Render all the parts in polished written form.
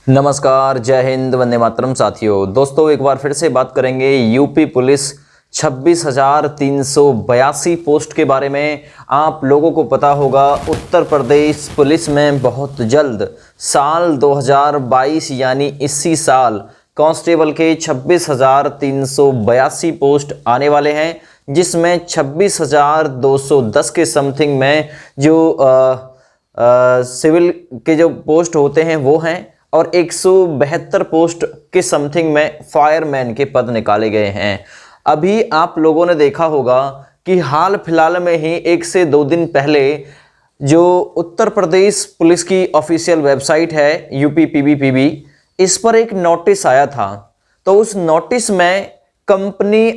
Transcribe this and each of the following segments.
नमस्कार, जय हिंद, वंदे मातरम। साथियों दोस्तों, एक बार फिर से बात करेंगे यूपी पुलिस 26,382 पोस्ट के बारे में। आप लोगों को पता होगा उत्तर प्रदेश पुलिस में बहुत जल्द साल 2022 यानी इसी साल कांस्टेबल के 26,382 पोस्ट आने वाले हैं, जिसमें 26,210 के समथिंग में जो सिविल के जो पोस्ट होते हैं वो हैं, और 172 पोस्ट के समथिंग में फायरमैन के पद निकाले गए हैं। अभी आप लोगों ने देखा होगा कि हाल फिलहाल में ही 1 से 2 दिन पहले जो उत्तर प्रदेश पुलिस की ऑफिशियल वेबसाइट है UPPBPB, इस पर एक नोटिस आया था। तो उस नोटिस में कंपनी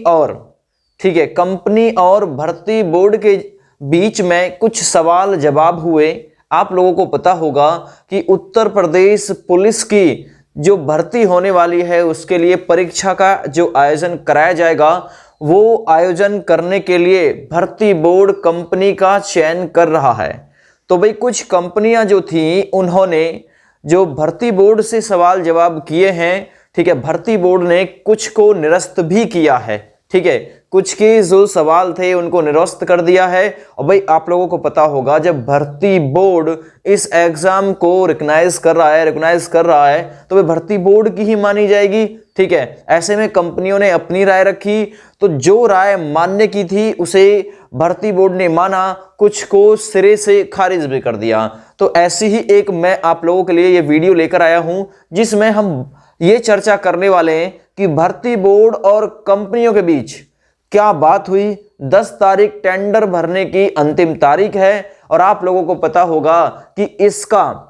और भर्ती बोर्ड के बीच में कुछ सवाल जवाब हुए। आप लोगों को पता होगा कि उत्तर प्रदेश पुलिस की जो भर्ती होने वाली है उसके लिए परीक्षा का जो आयोजन कराया जाएगा, वो आयोजन करने के लिए भर्ती बोर्ड कंपनी का चयन कर रहा है। तो भाई कुछ कंपनियां जो थी उन्होंने जो भर्ती बोर्ड से सवाल जवाब किए हैं, ठीक है, भर्ती बोर्ड ने कुछ को निरस्त भी किया है, ठीक है, कुछ के जो सवाल थे उनको निरस्त कर दिया है। और भाई आप लोगों को पता होगा जब भर्ती बोर्ड इस एग्जाम को रिकॉग्नाइज कर रहा है तो वे भर्ती बोर्ड की ही मानी जाएगी, ठीक है। ऐसे में कंपनियों ने अपनी राय रखी, तो जो राय मान्य की थी उसे भर्ती बोर्ड ने माना, कुछ को सिरे से खारिज भी कर दिया। तो ऐसी ही एक मैं आप लोगों के लिए ये वीडियो लेकर आया हूं, जिसमें हम ये चर्चा करने वाले हैं कि भर्ती बोर्ड और कंपनियों के बीच क्या बात हुई। 10 तारीख टेंडर भरने की अंतिम तारीख है, और आप लोगों को पता होगा कि इसका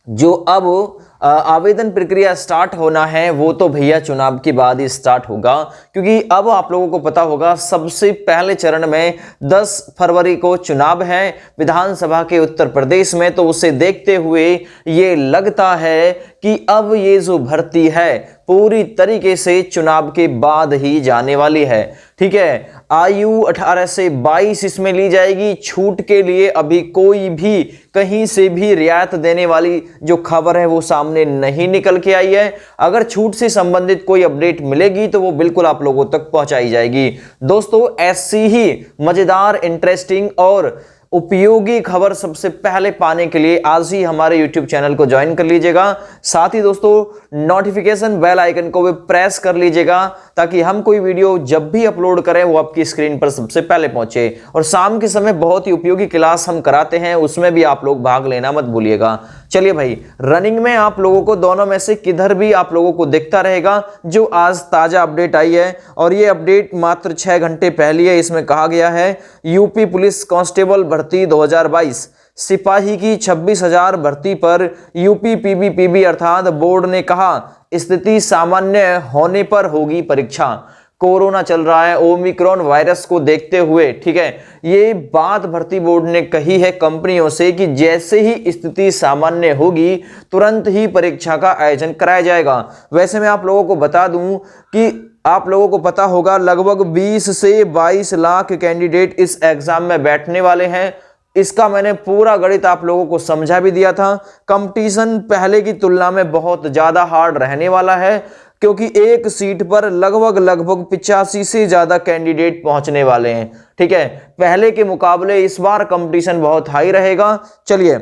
जो अब आवेदन प्रक्रिया स्टार्ट होना है वो तो भैया चुनाव के बाद ही स्टार्ट होगा, क्योंकि अब आप लोगों को पता होगा सबसे पहले चरण में 10 फरवरी को चुनाव है विधानसभा के उत्तर प्रदेश में। तो उसे देखते हुए ये लगता है कि अब ये जो भर्ती है पूरी तरीके से चुनाव के बाद ही जाने वाली है, ठीक है। आयु 18 से 22 इसमें ली जाएगी। छूट के लिए अभी कोई भी कहीं से भी रियायत देने वाली जो खबर है वो सामने नहीं निकल के आई है। अगर छूट से संबंधित कोई अपडेट मिलेगी तो वो बिल्कुल आप लोगों तक पहुंचाई जाएगी। दोस्तों, ऐसी ही मजेदार, इंटरेस्टिंग और उपयोगी खबर सबसे पहले पाने के लिए आज ही हमारे YouTube चैनल को ज्वाइन कर लीजिएगा। साथ ही दोस्तों नोटिफिकेशन बेल आइकन को भी प्रेस कर लीजिएगा, ताकि हम कोई वीडियो जब भी अपलोड करें वो आपकी स्क्रीन पर सबसे पहले पहुंचे। और शाम के समय बहुत ही उपयोगी क्लास हम कराते हैं, उसमें भी आप लोग भाग लेना मत भूलिएगा। चलिए भाई, रनिंग में आप लोगों को दोनों में से किधर भी आप लोगों को दिखता रहेगा जो आज ताजा अपडेट आई है, और ये अपडेट मात्र 6 घंटे पहले है। इसमें कहा गया है यूपी पुलिस कांस्टेबल भर्ती 2022 सिपाही की 26,000 भर्ती पर UPPBPB अर्थात बोर्ड ने कहा स्थिति सामान्य होने पर होगी परीक्षा। कोरोना चल रहा है, ओमिक्रॉन वायरस को देखते हुए, ठीक है, ये बात भर्ती बोर्ड ने कही है कंपनियों से कि जैसे ही स्थिति सामान्य होगी तुरंत ही परीक्षा का आयोजन कराया जाएगा। वैसे मैं आप लोगों को बता दूं कि आप लोगों को पता होगा लगभग 20 से 22 लाख कैंडिडेट इस एग्जाम में बैठने वाले हैं। इसका मैंने पूरा गणित आप लोगों को समझा भी दिया था। कंपटीशन पहले की तुलना में बहुत ज्यादा हार्ड रहने वाला है, क्योंकि एक सीट पर लगभग 85 से ज्यादा कैंडिडेट पहुंचने वाले हैं, ठीक है। पहले के मुकाबले इस बार कंपटीशन बहुत हाई रहेगा। चलिए,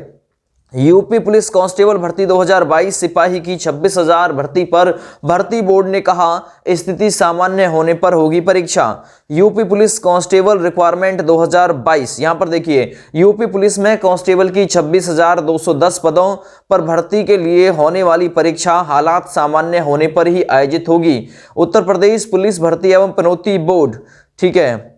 यूपी पुलिस कांस्टेबल भर्ती 2022 सिपाही की 26,000 भर्ती पर भर्ती बोर्ड ने कहा स्थिति सामान्य होने पर होगी परीक्षा। यूपी पुलिस कांस्टेबल रिक्वायरमेंट 2022, यहां पर देखिए यूपी पुलिस में कांस्टेबल की 26,210 पदों पर भर्ती के लिए होने वाली परीक्षा हालात सामान्य होने पर ही आयोजित होगी। उत्तर प्रदेश पुलिस भर्ती एवं पदोन्नति बोर्ड, ठीक है,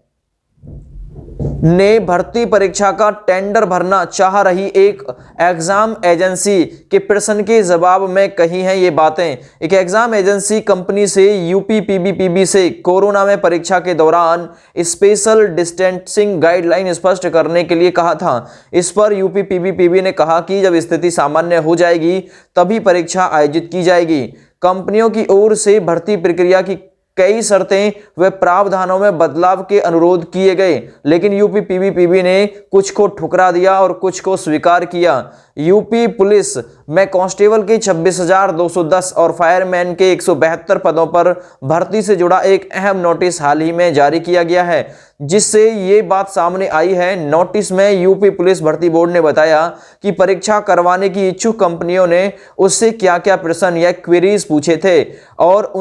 ने भर्ती परीक्षा का टेंडर भरना चाह रही एक एग्जाम एजेंसी के प्रश्न के जवाब में कही हैं ये बातें। एक एग्जाम एजेंसी कंपनी से UPPBPB से कोरोना में परीक्षा के दौरान स्पेशल डिस्टेंसिंग गाइडलाइन स्पष्ट करने के लिए कहा था। इस पर UPPBPB ने कहा कि जब स्थिति सामान्य हो जाएगी तभी परीक्षा आयोजित की जाएगी। कंपनियों की ओर से भर्ती प्रक्रिया की कई शर्तें व प्रावधानों में बदलाव के अनुरोध किए गए, लेकिन UPPBPB ने कुछ को ठुकरा दिया और कुछ को स्वीकार किया। यूपी पुलिस में कांस्टेबल के 26,210 और फायरमैन के 172 पदों पर भर्ती से जुड़ा एक अहम नोटिस हाल ही में जारी किया गया है, जिससे ये बात सामने आई है। नोटिस में यूपी पुलिस भर्ती बोर्ड ने बताया कि परीक्षा करवाने की इच्छुक कंपनियों ने उससे क्या क्या प्रश्न या क्वेरीज पूछे थे और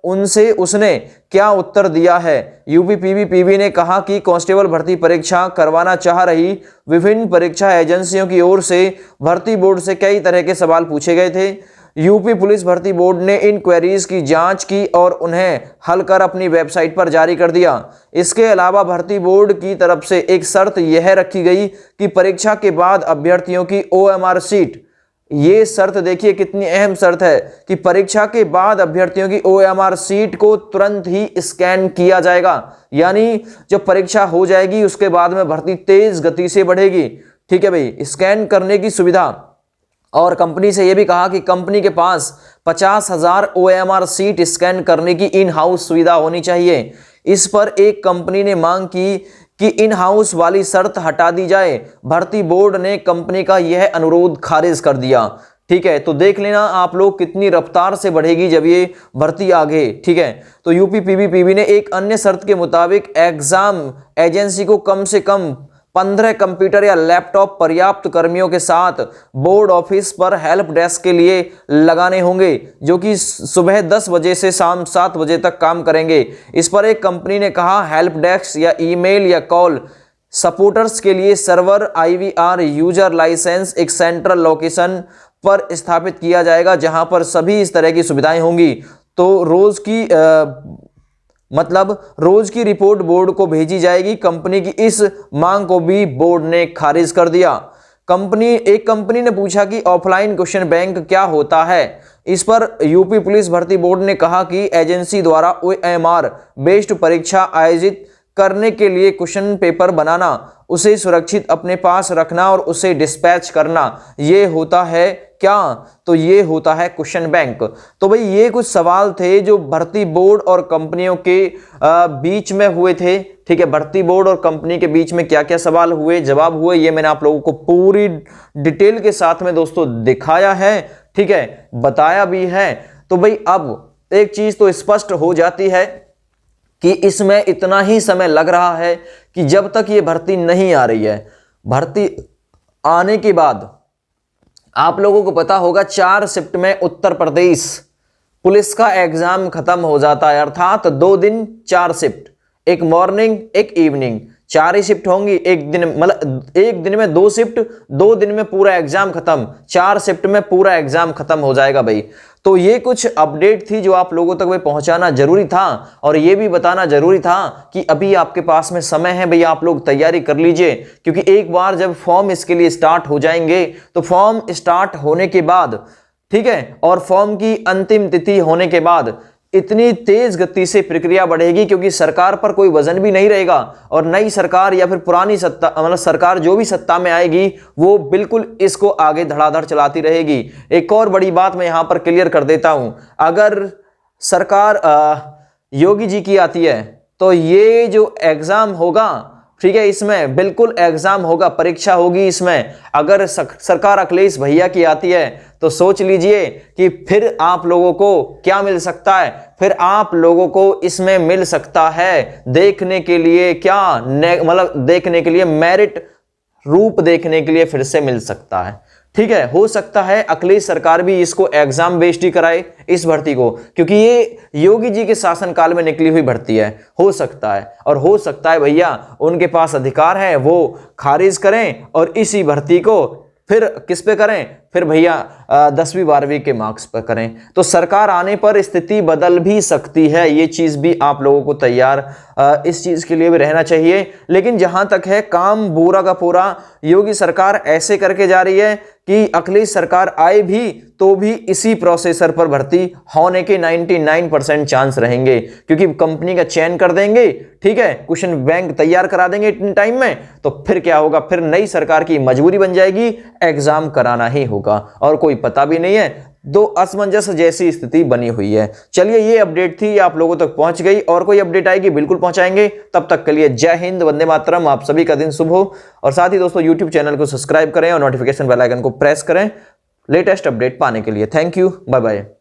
उनसे उसने क्या उत्तर दिया है। यूपीपीबी ने कहा कि कांस्टेबल भर्ती परीक्षा करवाना चाह रही विभिन्न परीक्षा एजेंसियों की ओर से भर्ती बोर्ड से कई तरह के सवाल पूछे गए थे। यूपी पुलिस भर्ती बोर्ड ने इन क्वेरीज की जांच की और उन्हें हल कर अपनी वेबसाइट पर जारी कर दिया। इसके अलावा भर्ती बोर्ड की तरफ से एक शर्त यह रखी गई कि परीक्षा के बाद अभ्यर्थियों की OMR सीट, ये शर्त देखिए कितनी अहम शर्त है कि परीक्षा के बाद अभ्यर्थियों की OMR सीट को तुरंत ही स्कैन किया जाएगा। यानी जब परीक्षा हो जाएगी उसके बाद में भर्ती तेज गति से बढ़ेगी। ठीक है भाई, स्कैन करने की सुविधा। और कंपनी से यह भी कहा कि कंपनी के पास 50,000 OMR सीट स्कैन करने की इन हाउस सुविधा होनी चाहिए। इस पर एक कंपनी ने मांग की कि इन हाउस वाली शर्त हटा दी जाए। भर्ती बोर्ड ने कंपनी का यह अनुरोध खारिज कर दिया। ठीक है, तो देख लेना आप लोग कितनी रफ्तार से बढ़ेगी जब ये भर्ती आगे। ठीक है, तो यूपीपीबी ने एक अन्य शर्त के मुताबिक एग्जाम एजेंसी को कम से कम 15 कंप्यूटर या लैपटॉप पर्याप्त कर्मियों के साथ बोर्ड ऑफिस पर हेल्प डेस्क के लिए लगाने होंगे, जो कि सुबह 10 बजे से शाम 7 बजे तक काम करेंगे। इस पर एक कंपनी ने कहा हेल्प डेस्क या ईमेल या कॉल सपोर्टर्स के लिए सर्वर IVR यूजर लाइसेंस एक सेंट्रल लोकेशन पर स्थापित किया जाएगा, जहां पर सभी इस तरह की सुविधाएं होंगी। तो रोज की रिपोर्ट बोर्ड को भेजी जाएगी। कंपनी की इस मांग को भी बोर्ड ने खारिज कर दिया। एक कंपनी ने पूछा कि ऑफलाइन क्वेश्चन बैंक क्या होता है। इस पर यूपी पुलिस भर्ती बोर्ड ने कहा कि एजेंसी द्वारा OMR बेस्ड परीक्षा आयोजित करने के लिए क्वेश्चन पेपर बनाना, उसे सुरक्षित अपने पास रखना और उसे डिस्पैच करना, ये होता है क्या? तो ये होता है क्वेश्चन बैंक। तो भाई ये कुछ सवाल थे जो भर्ती बोर्ड और कंपनियों के बीच में हुए थे। ठीक है, भर्ती बोर्ड और कंपनी के बीच में क्या क्या सवाल हुए, जवाब हुए, ये मैंने आप लोगों को पूरी डिटेल के साथ में दोस्तों दिखाया है। ठीक है, बताया भी है। तो भाई अब एक चीज तो स्पष्ट हो जाती है कि इसमें इतना ही समय लग रहा है कि जब तक ये भर्ती नहीं आ रही है, भर्ती आने के बाद आप लोगों को पता होगा 4 शिफ्ट में उत्तर प्रदेश पुलिस का एग्जाम खत्म हो जाता है। अर्थात 2 दिन 4 शिफ्ट, एक मॉर्निंग एक इवनिंग, 4 ही शिफ्ट होंगी। एक दिन में 2 शिफ्ट, 2 दिन में पूरा एग्जाम खत्म, 4 शिफ्ट में पूरा एग्जाम खत्म हो जाएगा भाई। तो ये कुछ अपडेट थी जो आप लोगों तक भाई पहुंचाना जरूरी था और ये भी बताना जरूरी था कि अभी आपके पास में समय है भाई, आप लोग तैयारी कर लीजिए। क्योंकि एक बार जब फॉर्म इसके लिए स्टार्ट हो जाएंगे तो फॉर्म स्टार्ट होने के बाद, ठीक है, और फॉर्म की अंतिम तिथि होने के बाद इतनी तेज गति से प्रक्रिया बढ़ेगी क्योंकि सरकार पर कोई वजन भी नहीं रहेगा और नई सरकार या फिर पुरानी सत्ता सरकार जो भी सत्ता में आएगी वो बिल्कुल इसको आगे धड़ाधड़ चलाती रहेगी। एक और बड़ी बात मैं यहां पर क्लियर कर देता हूं, अगर सरकार योगी जी की आती है तो ये जो एग्जाम होगा, ठीक है, इसमें बिल्कुल एग्जाम होगा, परीक्षा होगी इसमें। अगर सरकार अखिलेश भैया की आती है तो सोच लीजिए कि फिर आप लोगों को क्या मिल सकता है, फिर आप लोगों को इसमें मिल सकता है देखने के लिए क्या, देखने के लिए मेरिट रूप देखने के लिए फिर से मिल सकता है। ठीक है, हो सकता है अखिलेश सरकार भी इसको एग्जाम बेस्ड ही कराए इस भर्ती को, क्योंकि ये योगी जी के शासनकाल में निकली हुई भर्ती है। हो सकता है, और हो सकता है भैया उनके पास अधिकार है वो खारिज करें और इसी भर्ती को फिर किस पे करें, फिर भैया 10वीं 12वीं के मार्क्स पर करें। तो सरकार आने पर स्थिति बदल भी सकती है, ये चीज भी आप लोगों को तैयार इस चीज के लिए भी रहना चाहिए। लेकिन जहां तक है काम पूरा का पूरा योगी सरकार ऐसे करके जा रही है कि अखिलेश सरकार आए भी तो भी इसी प्रोसेसर पर भर्ती होने के 99% चांस रहेंगे, क्योंकि कंपनी का चयन कर देंगे, ठीक है, क्वेश्चन बैंक तैयार करा देंगे इतने टाइम में, तो फिर क्या होगा, फिर नई सरकार की मजबूरी बन जाएगी, एग्जाम कराना ही होगा और कोई पता भी नहीं है। दो असमंजस जैसी स्थिति बनी हुई है। चलिए, ये अपडेट थी, आप लोगों तक पहुंच गई, और कोई अपडेट आएगी बिल्कुल पहुंचाएंगे। तब तक के लिए जय हिंद, वंदे मातरम, आप सभी का दिन शुभ हो। और साथ ही दोस्तों यूट्यूब चैनल को सब्सक्राइब करें और नोटिफिकेशन बेल आइकन को प्रेस करें लेटेस्ट अपडेट पाने के लिए। Thank you, bye bye.